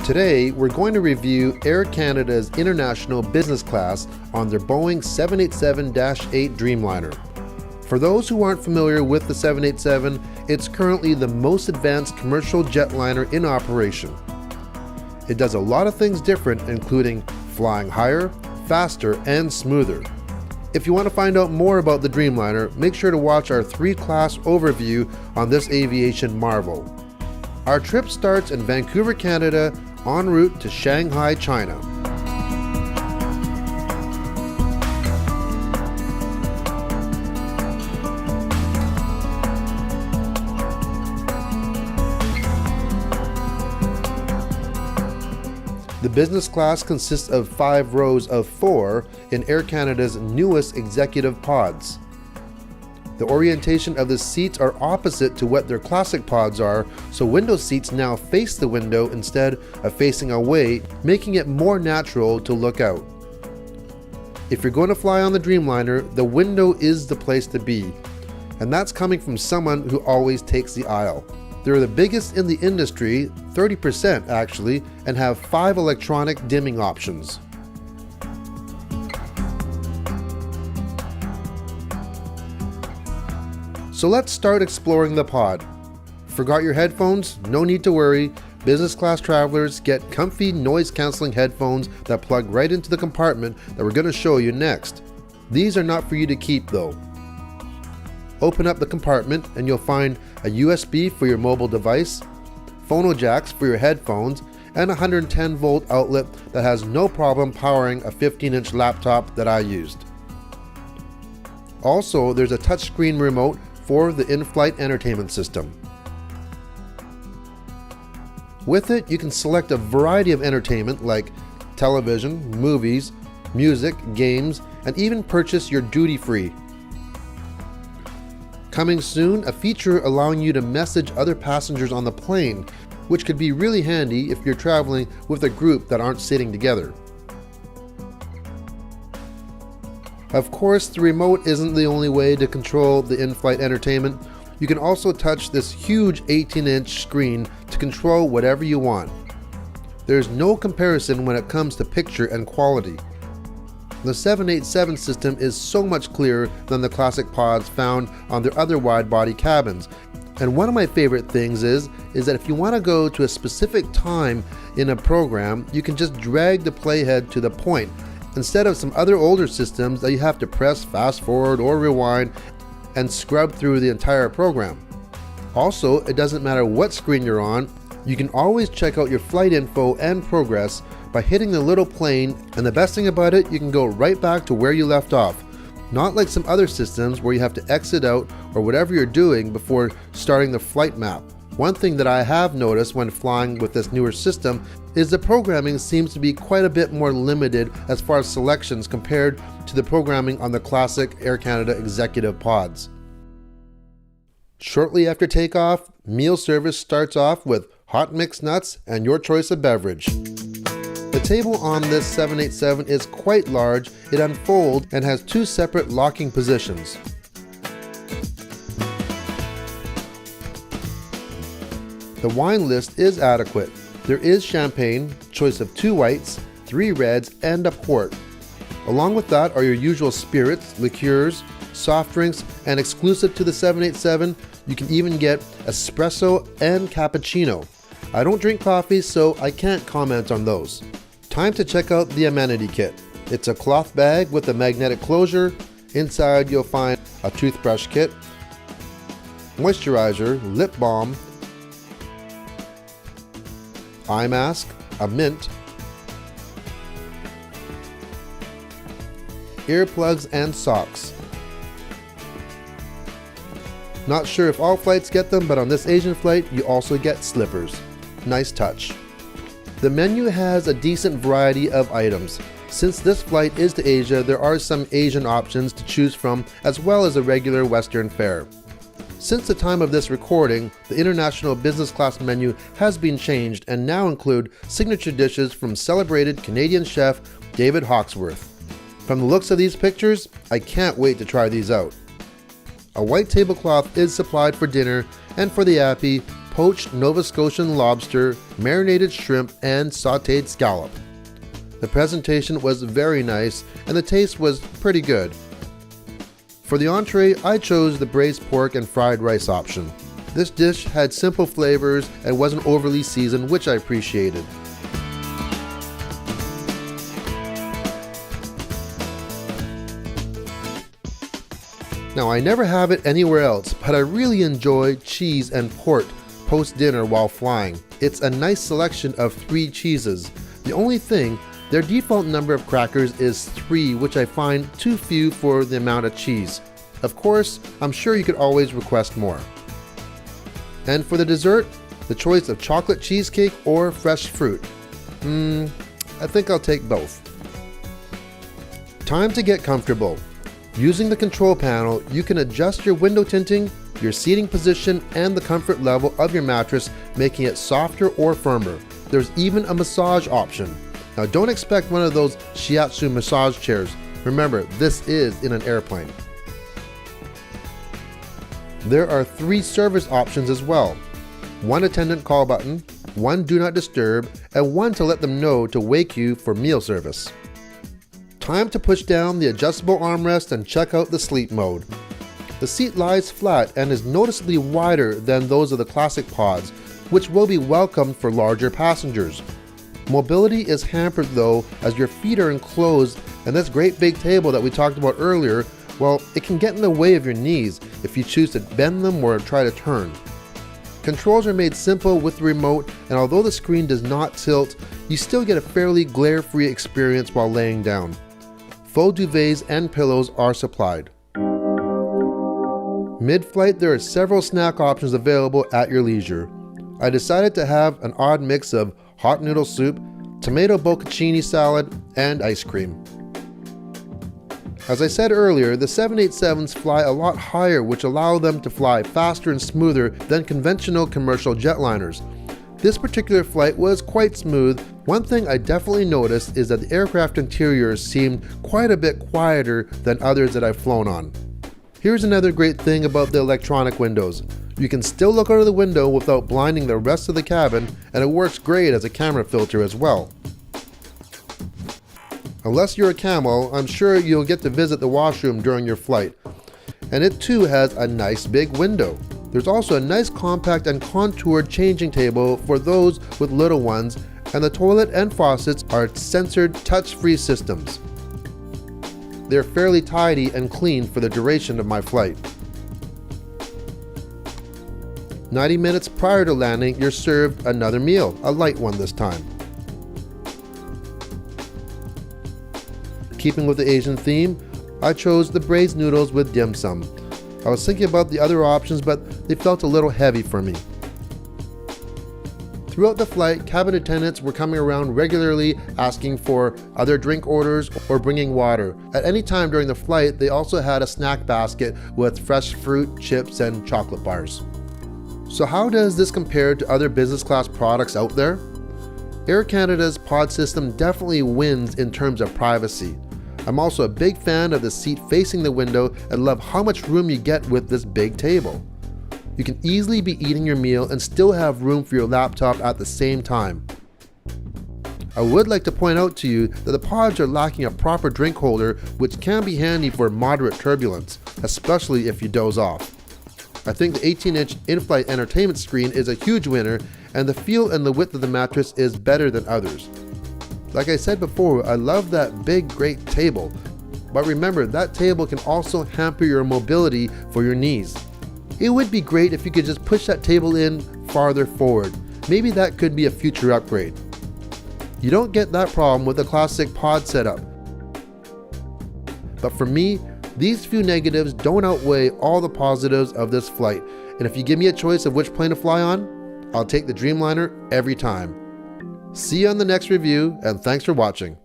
Today, we're going to review Air Canada's International Business Class on their Boeing 787-8 Dreamliner. For those who aren't familiar with the 787, it's currently the most advanced commercial jetliner in operation. It does a lot of things different, including flying higher, faster, and smoother. If you want to find out more about the Dreamliner, make sure to watch our 3-class overview on this aviation marvel. Our trip starts in Vancouver, Canada, en route to Shanghai, China. The business class consists of 5 rows of 4 in Air Canada's newest executive pods. The orientation of the seats are opposite to what their classic pods are, so window seats now face the window instead of facing away, making it more natural to look out. If you're going to fly on the Dreamliner, the window is the place to be, and that's coming from someone who always takes the aisle. They're the biggest in the industry, 30% actually, and have 5 electronic dimming options. So let's start exploring the pod. Forgot your headphones? No need to worry. Business class travelers get comfy noise-canceling headphones that plug right into the compartment that we're going to show you next. These are not for you to keep though. Open up the compartment and you'll find a USB for your mobile device, phono jacks for your headphones, and a 110-volt outlet that has no problem powering a 15-inch laptop that I used. Also, there's a touchscreen remote for the in-flight entertainment system. With it, you can select a variety of entertainment like television, movies, music, games, and even purchase your duty-free. Coming soon, a feature allowing you to message other passengers on the plane, which could be really handy if you're traveling with a group that aren't sitting together. Of course, the remote isn't the only way to control the in-flight entertainment. You can also touch this huge 18-inch screen to control whatever you want. There's no comparison when it comes to picture and quality. The 787 system is so much clearer than the classic pods found on their other wide-body cabins. And one of my favorite things is that if you want to go to a specific time in a program, you can just drag the playhead to the point, instead of some other older systems that you have to press fast forward or rewind and scrub through the entire program. Also, it doesn't matter what screen you're on, you can always check out your flight info and progress by hitting the little plane, and the best thing about it, you can go right back to where you left off. Not like some other systems where you have to exit out or whatever you're doing before starting the flight map. One thing that I have noticed when flying with this newer system is the programming seems to be quite a bit more limited as far as selections compared to the programming on the classic Air Canada executive pods. Shortly after takeoff, meal service starts off with hot mixed nuts and your choice of beverage. The table on this 787 is quite large. It unfolds and has 2 separate locking positions. The wine list is adequate. There is champagne, choice of 2 whites, 3 reds, and a port. Along with that are your usual spirits, liqueurs, soft drinks, and exclusive to the 787, you can even get espresso and cappuccino. I don't drink coffee, so I can't comment on those. Time to check out the amenity kit. It's a cloth bag with a magnetic closure. Inside you'll find a toothbrush kit, moisturizer, lip balm, eye mask, a mint, earplugs, and socks. Not sure if all flights get them, but on this Asian flight you also get slippers. Nice touch. The menu has a decent variety of items. Since this flight is to Asia, there are some Asian options to choose from as well as a regular Western fare. Since the time of this recording, the international business class menu has been changed and now include signature dishes from celebrated Canadian chef David Hawksworth. From the looks of these pictures, I can't wait to try these out. A white tablecloth is supplied for dinner, and for the appy, poached Nova Scotian lobster, marinated shrimp, and sautéed scallop. The presentation was very nice and the taste was pretty good. For the entree, I chose the braised pork and fried rice option. This dish had simple flavors and wasn't overly seasoned, which I appreciated. Now, I never have it anywhere else, but I really enjoy cheese and port post-dinner while flying. It's a nice selection of 3 cheeses. The only thing, their default number of crackers is 3, which I find too few for the amount of cheese. Of course, I'm sure you could always request more. And for the dessert, the choice of chocolate cheesecake or fresh fruit. I think I'll take both. Time to get comfortable. Using the control panel, you can adjust your window tinting, your seating position, and the comfort level of your mattress, making it softer or firmer. There's even a massage option. Now, don't expect one of those shiatsu massage chairs. Remember, this is in an airplane. There are 3 service options as well. 1 attendant call button, 1 do not disturb, and 1 to let them know to wake you for meal service. Time to push down the adjustable armrest and check out the sleep mode. The seat lies flat and is noticeably wider than those of the classic pods, which will be welcomed for larger passengers. Mobility is hampered though, as your feet are enclosed, and this great big table that we talked about earlier, well, it can get in the way of your knees if you choose to bend them or try to turn. Controls are made simple with the remote, and although the screen does not tilt, you still get a fairly glare-free experience while laying down. Faux duvets and pillows are supplied. Mid-flight, there are several snack options available at your leisure. I decided to have an odd mix of hot noodle soup, tomato bocconcini salad, and ice cream. As I said earlier, the 787s fly a lot higher, which allow them to fly faster and smoother than conventional commercial jetliners. This particular flight was quite smooth. One thing I definitely noticed is that the aircraft interiors seemed quite a bit quieter than others that I've flown on. Here's another great thing about the electronic windows. You can still look out of the window without blinding the rest of the cabin, and it works great as a camera filter as well. Unless you're a camel, I'm sure you'll get to visit the washroom during your flight. And it too has a nice big window. There's also a nice compact and contoured changing table for those with little ones, and the toilet and faucets are sensored touch-free systems. They're fairly tidy and clean for the duration of my flight. 90 minutes prior to landing, you're served another meal, a light one this time. Keeping with the Asian theme, I chose the braised noodles with dim sum. I was thinking about the other options, but they felt a little heavy for me. Throughout the flight, cabin attendants were coming around regularly asking for other drink orders or bringing water. At any time during the flight, they also had a snack basket with fresh fruit, chips, and chocolate bars. So how does this compare to other business class products out there? Air Canada's pod system definitely wins in terms of privacy. I'm also a big fan of the seat facing the window and love how much room you get with this big table. You can easily be eating your meal and still have room for your laptop at the same time. I would like to point out to you that the pods are lacking a proper drink holder, which can be handy for moderate turbulence, especially if you doze off. I think the 18-inch in-flight entertainment screen is a huge winner, and the feel and the width of the mattress is better than others. Like I said before, I love that big, great table, but remember that table can also hamper your mobility for your knees. It would be great if you could just push that table in farther forward. Maybe that could be a future upgrade. You don't get that problem with the classic pod setup. But for me, these few negatives don't outweigh all the positives of this flight, and if you give me a choice of which plane to fly on, I'll take the Dreamliner every time. See you on the next review, and thanks for watching.